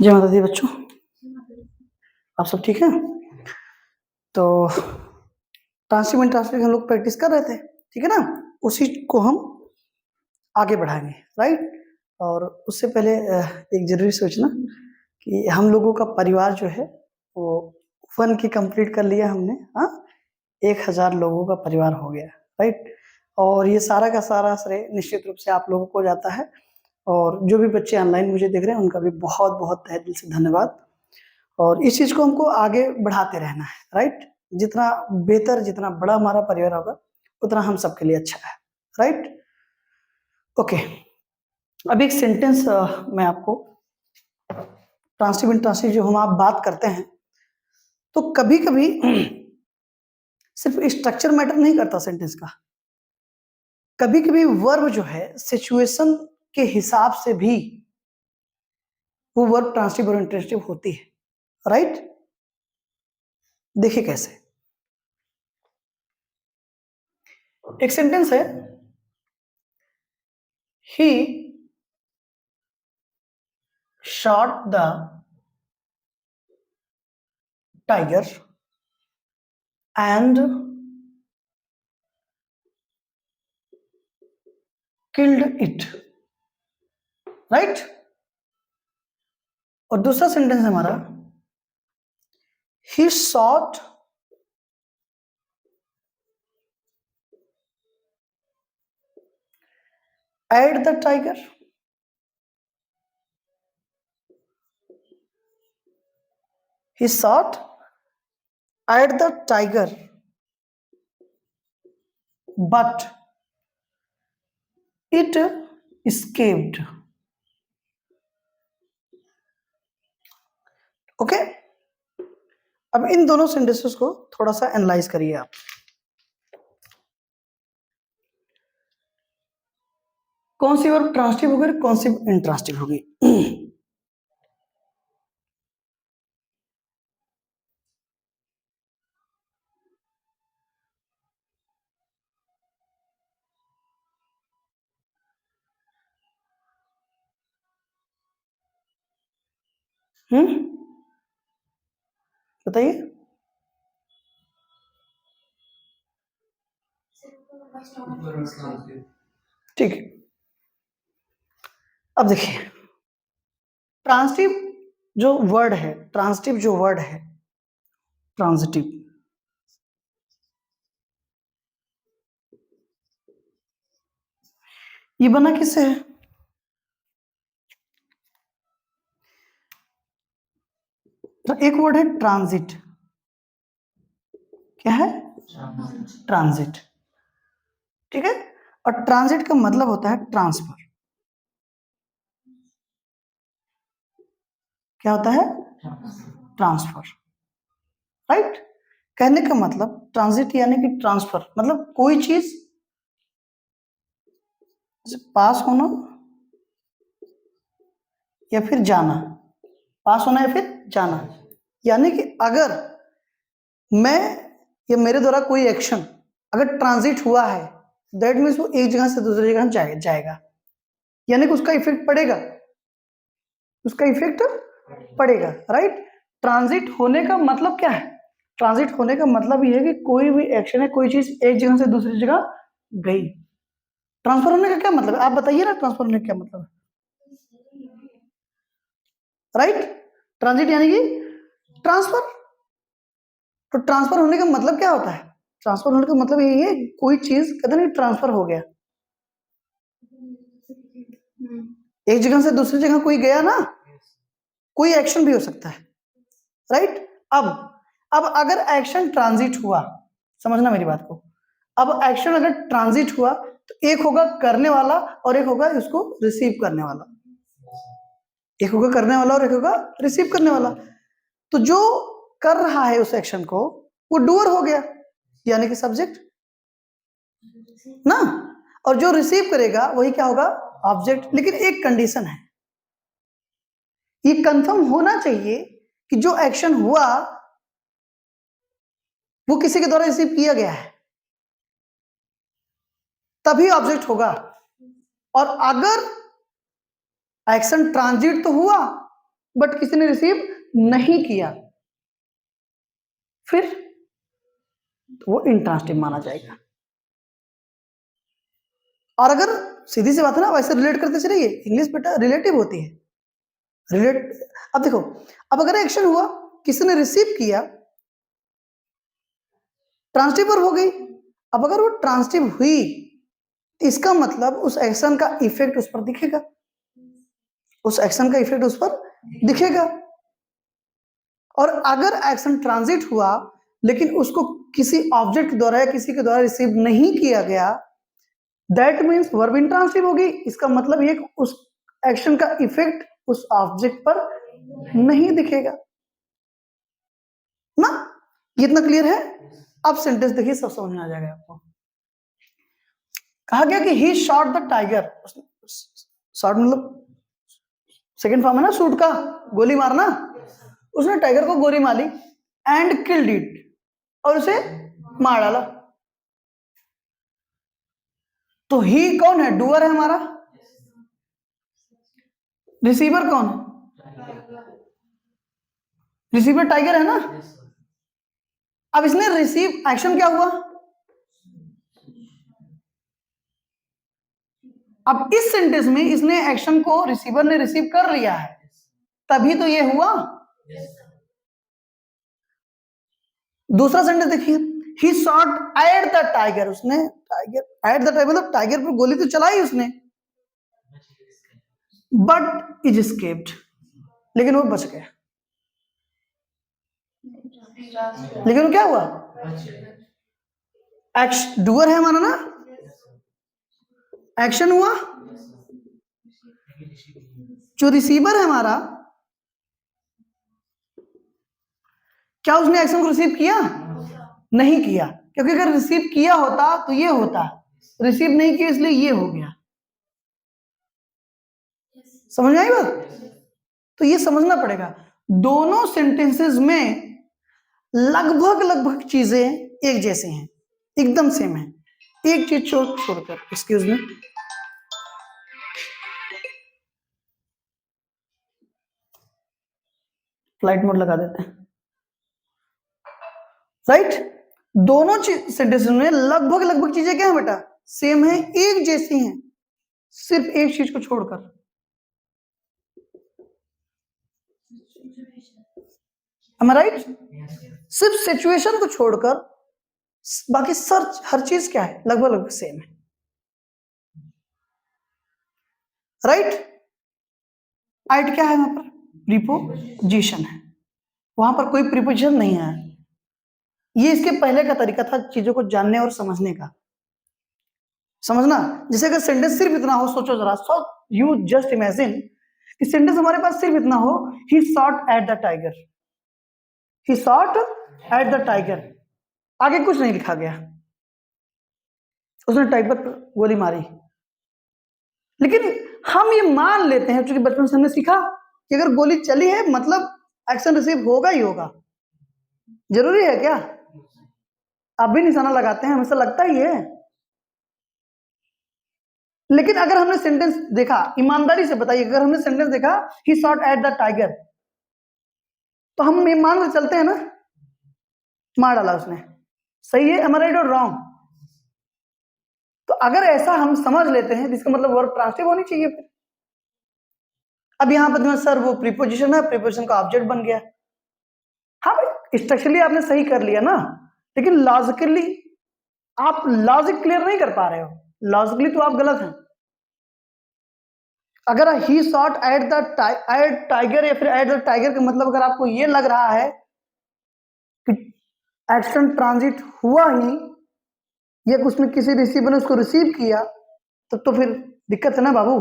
जय माता दी बच्चों, आप सब ठीक है? तो ट्रांसलेट एंड ट्रांसलेट हम लोग प्रैक्टिस कर रहे थे, ठीक है ना? उसी को हम आगे बढ़ाएंगे, राइट? और उससे पहले एक जरूरी सूचना कि हम लोगों का परिवार जो है वो 1 की कंप्लीट कर लिया हमने। हाँ, 1000 लोगों का परिवार हो गया, राइट? और ये सारा का सारा श्रेय निश्चित रूप से आप लोगों को जाता है। और जो भी बच्चे ऑनलाइन मुझे देख रहे हैं उनका भी बहुत बहुत तहे दिल से धन्यवाद। और इस चीज को हमको आगे बढ़ाते रहना है, राइट? जितना बेहतर, जितना बड़ा हमारा परिवार होगा उतना हम सबके लिए अच्छा है, राइट? ओके, अब एक सेंटेंस मैं आपको ट्रांसलेट जो हम आप बात करते हैं तो कभी कभी सिर्फ स्ट्रक्चर मैटर नहीं करता सेंटेंस का, कभी कभी वर्ब जो है सिचुएशन के हिसाब से भी वो वर्ब ट्रांसिटिव और इंट्रांसिटिव होती है, राइट? देखिए कैसे। एक सेंटेंस है, ही shot the tiger and killed it, right? और दूसरा सेंटेंस है हमारा, he shot at the tiger he shot at the tiger but it escaped. Okay, अब इन दोनों सेंटेंसेस को थोड़ा सा एनालाइज करिए आप। कौन सी वर्ब ट्रांसिटिव होगी, कौन सी इंट्रांसिटिव होगी? बताइए। ठीक है, अब देखिए ट्रांसिटिव जो वर्ड है, ट्रांसिटिव जो वर्ड है, ट्रांसिटिव ये बना किससे है? तो एक वर्ड है ट्रांजिट। क्या है? ट्रांजिट, ठीक है? और ट्रांजिट का मतलब होता है ट्रांसफर। क्या होता है? Transfer, right? कहने का मतलब ट्रांजिट यानी कि ट्रांसफर, मतलब कोई चीज पास होना या फिर जाना, पास होना या फिर जाना। यानी कि अगर मैं या मेरे द्वारा कोई एक्शन अगर ट्रांजिट हुआ है, दैट मीन्स वो एक जगह से दूसरी जगह जाएगा, यानी कि उसका इफेक्ट पड़ेगा, उसका इफेक्ट पड़ेगा, राइट? ट्रांजिट होने का मतलब क्या है? ट्रांजिट होने का मतलब ये है कि कोई भी एक्शन है, कोई चीज एक जगह से दूसरी जगह गई। ट्रांसफर होने का क्या मतलब है? आप बताइए ना, ट्रांसफर होने का क्या मतलब है? राइट, ट्रांजिट यानी कि ट्रांसफर। तो ट्रांसफर होने का मतलब क्या होता है? ट्रांसफर होने का मतलब यही है कोई चीज कहते ना ट्रांसफर हो गया, एक जगह से दूसरी जगह कोई गया ना, कोई एक्शन भी हो सकता है, राइट? अब अगर एक्शन ट्रांजिट हुआ, समझना मेरी बात को, अब एक्शन अगर ट्रांजिट हुआ तो एक होगा करने वाला और एक होगा इसको रिसीव करने वाला, एक होगा करने वाला और एक होगा रिसीव करने वाला। तो जो कर रहा है उस एक्शन को वो डूअर हो गया, यानी कि सब्जेक्ट ना, और जो रिसीव करेगा वही क्या होगा? ऑब्जेक्ट। लेकिन एक कंडीशन है, ये कंफर्म होना चाहिए कि जो एक्शन हुआ वो किसी के द्वारा रिसीव किया गया है, तभी ऑब्जेक्ट होगा। और अगर एक्शन ट्रांजिट तो हुआ बट किसी ने रिसीव नहीं किया, फिर वो इंट्रांसिटिव माना जाएगा। और अगर सीधी सी बात है ना, वैसे रिलेट करते चलिए, इंग्लिश बेटा रिलेटिव होती है, रिलेट। अब देखो, अब अगर एक्शन हुआ, किसी ने रिसीव किया, ट्रांसिटिव वर्ब हो गई। अब अगर वो ट्रांसिटिव हुई, इसका मतलब उस एक्शन का इफेक्ट उस पर दिखेगा, उस एक्शन का इफेक्ट उस पर दिखेगा। और अगर एक्शन ट्रांजिट हुआ लेकिन उसको किसी ऑब्जेक्ट द्वारा या किसी के द्वारा रिसीव नहीं किया गया, दैट मीन्स वर्ब इंट्रांसिटिव होगी। इसका मतलब ये उस एक्शन का इफेक्ट उस ऑब्जेक्ट पर नहीं दिखेगा ना। ये इतना क्लियर है? अब सेंटेंस देखिए, सब समझ में आ जाएगा आपको। कहा गया कि ही शॉट द टाइगर, शॉट मतलब सेकेंड फॉर्म है ना शूट का, गोली मारना। उसने टाइगर को गोली मारी एंड किल्ड इट, और उसे मार डाला। तो ही कौन है? डूअर है हमारा। रिसीवर कौन है? रिसीवर टाइगर है ना। अब इसने रिसीव, एक्शन क्या हुआ? अब इस सेंटेंस में इसने एक्शन को रिसीवर ने रिसीव कर लिया है, तभी तो ये हुआ। दूसरा सेंटेंस देखिए, ही शॉट एट द टाइगर, उसने टाइगर एट द टाइगर मतलब टाइगर पर गोली तो चलाई उसने, बट इज एस्केप्ड, लेकिन वो बच गया। लेकिन क्या हुआ? डूअर है हमारा ना, एक्शन हुआ, जो रिसीवर है हमारा, क्या उसने एक्शन को रिसीव किया? नहीं किया, क्योंकि अगर रिसीव किया होता तो ये होता, रिसीव नहीं किया इसलिए ये हो गया। समझ में आई बात? तो ये समझना पड़ेगा, दोनों सेंटेंसेस में लगभग चीजें एक जैसी हैं, एकदम सेम है। एक चीज छोड़कर, एक्सक्यूज मी, फ्लाइट मोड लगा देते हैं, राइट। दोनों सेंटेंसेस में लगभग चीजें क्या है बेटा? सेम है, एक जैसी हैं, सिर्फ एक चीज को छोड़कर। Am I right? सिर्फ सिचुएशन को छोड़कर बाकी हर चीज क्या है? लगभग सेम है, राइट। एट क्या है वहां पर? प्रीपोजिशन है, वहां पर कोई प्रीपोजिशन नहीं है। ये इसके पहले का तरीका था चीजों को जानने और समझने का। समझना, जैसे अगर सेंटेंस सिर्फ इतना हो, सोचो जरा, सो यू जस्ट इमेजिन कि सेंटेंस हमारे पास सिर्फ इतना हो, he shot at the tiger, he shot at the tiger, आगे कुछ नहीं लिखा गया, उसने टाइगर पर गोली मारी। लेकिन हम ये मान लेते हैं, क्योंकि बचपन से हमने सीखा कि अगर गोली चली है मतलब एक्शन रिसीव होगा ही होगा। जरूरी है क्या? आप भी निशाना लगाते हैं, हमेशा लगता ही है। लेकिन अगर हमने सेंटेंस देखा, ईमानदारी से बताइए, अगर हमने सेंटेंस देखा ही शॉट एट द टाइगर, तो हम ये मान कर चलते हैं ना, मार डाला उसने, सही है? एम आई राइट और रॉन्ग? तो अगर ऐसा हम समझ लेते हैं, इसका मतलब वर्ब ट्रांसिटिव होनी चाहिए। अब यहां पर सर वो प्रीपोजिशन है, प्रीपोजिशन का ऑब्जेक्ट बन गया। हाँ भाई, स्ट्रक्चरली आपने सही कर लिया ना, लेकिन लॉजिकली आप लॉजिक क्लियर नहीं कर पा रहे हो, लॉजिकली तो आप गलत हैं। अगर ही शॉट एट द टाइगर या फिर एट द टाइगर का मतलब अगर आपको ये लग रहा है कि एक्शन ट्रांजिट हुआ ही, या उसमें किसी रिसीवर ने उसको रिसीव किया, तब तो फिर दिक्कत है ना बाबू।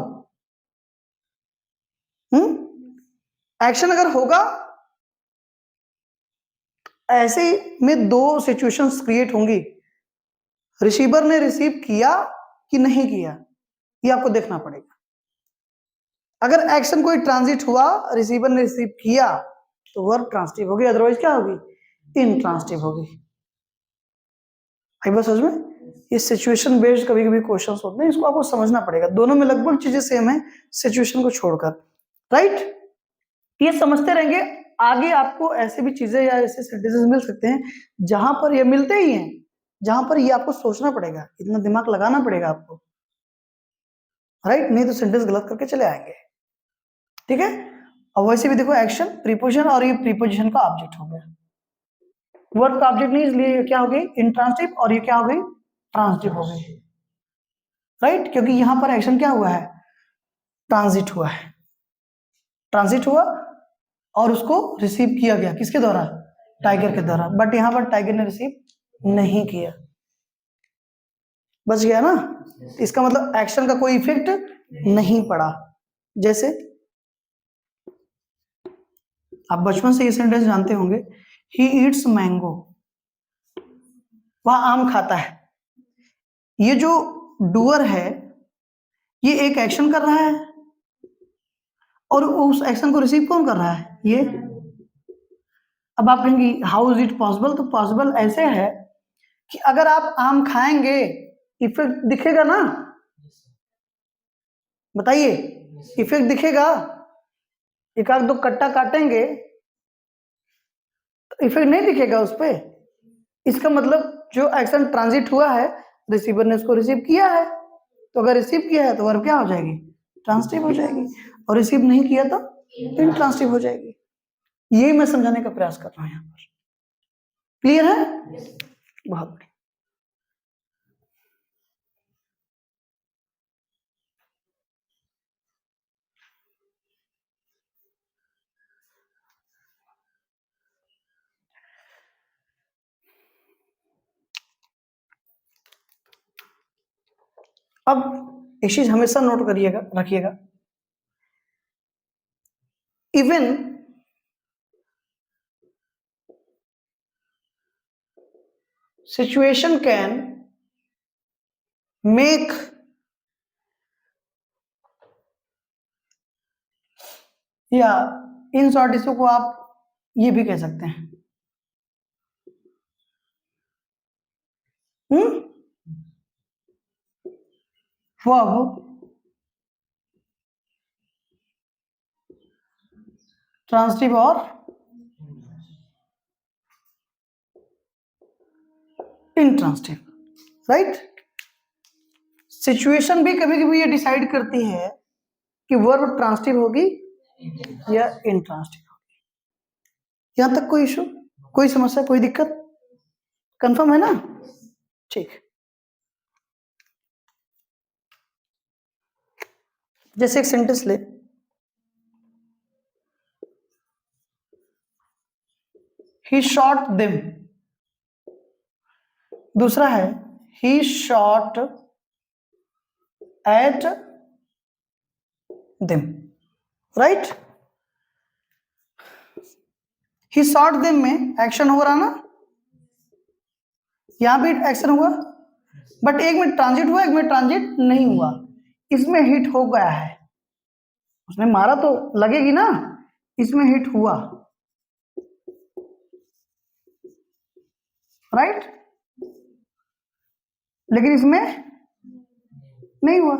एक्शन अगर होगा, ऐसे में दो सिचुएशंस क्रिएट होंगी, रिसीवर ने रिसीव किया कि नहीं किया, ये आपको देखना पड़ेगा। अगर एक्शन कोई ट्रांजिट हुआ, रिसीवर ने रिसीव किया, तो वर्ब ट्रांसिटिव होगी, अदरवाइज क्या होगी? इनट्रांसिटिव होगी। आई बात समझ में? ये सिचुएशन बेस्ड कभी कभी क्वेश्चंस होते हैं, इसको आपको समझना पड़ेगा। दोनों में लगभग चीजें सेम है, सिचुएशन को छोड़कर, राइट। ये समझते रहेंगे, आगे आपको ऐसे भी चीजें या ऐसे सेंटेंसेस मिल सकते हैं जहां पर ये मिलते ही हैं, जहां पर ये आपको सोचना पड़ेगा, इतना दिमाग लगाना पड़ेगा आपको, राइट? नहीं तो सेंटेंस गलत करके चले आएंगे, ठीक है? और वैसे भी देखो, एक्शन प्रीपोजिशन, और ये प्रीपोजिशन का ऑब्जेक्ट हो गया, वर्ब का ऑब्जेक्ट नहीं, इसलिए क्या हो गई इंट्रांसिटिव, और ये क्या हो गई ट्रांसिटिव हो गई, राइट? क्योंकि यहां पर एक्शन क्या हुआ है, ट्रांजिट हुआ है, ट्रांजिट हुआ और उसको रिसीव किया गया किसके द्वारा, टाइगर के द्वारा, बट यहां पर टाइगर ने रिसीव नहीं किया, बच गया ना? इसका मतलब एक्शन का कोई इफेक्ट नहीं पड़ा। जैसे आप बचपन से ये सेंटेंस जानते होंगे, ही ईट्स मैंगो, वह आम खाता है। ये जो डूअर है ये एक एक्शन कर रहा है और उस एक्शन को रिसीव कौन कर रहा है, ये। अब आप कहेंगे हाउ इज इट पॉसिबल, तो पॉसिबल ऐसे है कि अगर आप आम खाएंगे इफेक्ट दिखेगा ना, बताइए, इफेक्ट दिखेगा, एक आध दो कट्टा काटेंगे तो इफेक्ट नहीं दिखेगा उस पे। इसका मतलब जो एक्शन ट्रांजिट हुआ है, रिसीवर ने उसको रिसीव किया है, तो अगर रिसीव किया है तो वर्ब क्या हो जाएगी, ट्रांसटिव हो जाएगी, और रिसीव नहीं किया तो इंट्रांसटिव हो जाएगी। यही मैं समझाने का प्रयास कर रहा हूं यहाँ पर, क्लियर है? बहुत बढ़िया। अब एक चीज हमेशा नोट करिएगा, रखिएगा, इवन सिचुएशन कैन मेक या इन शॉर्ट इसको को आप ये भी कह सकते हैं, वर्ब ट्रांसटिव और इंट्रांसटिव, राइट? सिचुएशन भी कभी कभी ये डिसाइड करती है कि वर्ब ट्रांसटिव होगी या इंट्रांसटिव होगी। यहां तक कोई इशू, कोई समस्या, कोई दिक्कत, कंफर्म है ना? ठीक। जैसे एक सेंटेंस ले, ही शॉट देम, दूसरा है he shot at them, right? He shot them में एक्शन हो रहा ना, यहां भी एक्शन हुआ, बट एक में ट्रांजिट हुआ, एक में ट्रांजिट नहीं हुआ, इसमें हिट हो गया है, उसने मारा तो लगेगी ना, इसमें हिट हुआ, राइट? लेकिन इसमें नहीं हुआ,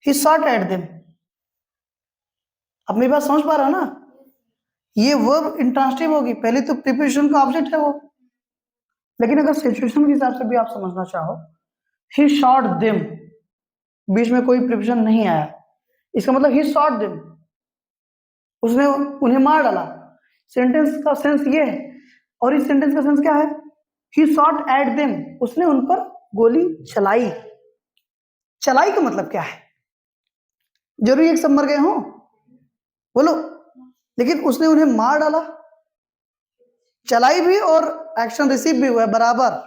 ही शॉट एट देम। अब मेरी बात समझ पा रहा हो ना? ये वर्ब इंट्रांसिटिव होगी, पहले तो प्रीपोजिशन का ऑब्जेक्ट है वो, लेकिन अगर सिचुएशन के हिसाब से भी आप समझना चाहो, ही शॉट देम, बीच में कोई प्रीपोजिशन नहीं आया, इसका मतलब ही शॉट देम, उसने उन्हें मार डाला, सेंटेंस का सेंस ये है। और इस सेंटेंस का सेंस क्या है, ही शॉट एट देम, उसने उन पर गोली चलाई। चलाई का मतलब क्या है, जरूरी एक सब मर गए हो, बोलो, लेकिन उसने उन्हें मार डाला, चलाई भी और एक्शन रिसीव भी हुआ है बराबर,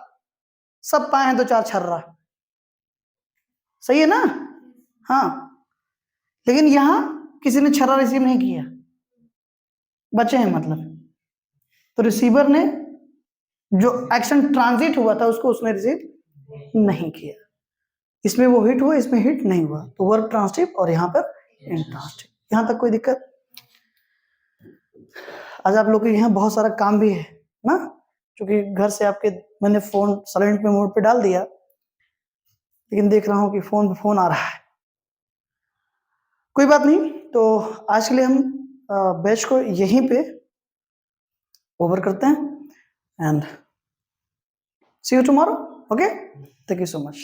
सब पाए हैं तो चार छर्रा, सही है ना? हाँ, लेकिन यहां किसी ने छर्रा रिसीव नहीं किया, बचे हैं मतलब, तो रिसीवर ने जो एक्शन ट्रांजिट हुआ था उसको उसने रिसीव नहीं किया, इसमें वो हिट हुआ, इसमें हिट नहीं हुआ, तो वर्ब ट्रांसटिव और यहां पर इंट्रांसटिव। यहां तक कोई दिक्कत? आज आप लोग के यहाँ बहुत सारा काम भी है ना, क्योंकि घर से आपके मैंने फोन साइलेंट पे मोड पे डाल दिया, लेकिन देख रहा हूं कि फोन पे फोन आ रहा है, कोई बात नहीं, तो आज के लिए हम बैच को यहीं पे ओवर करते हैं and see you tomorrow. Okay, thank you so much.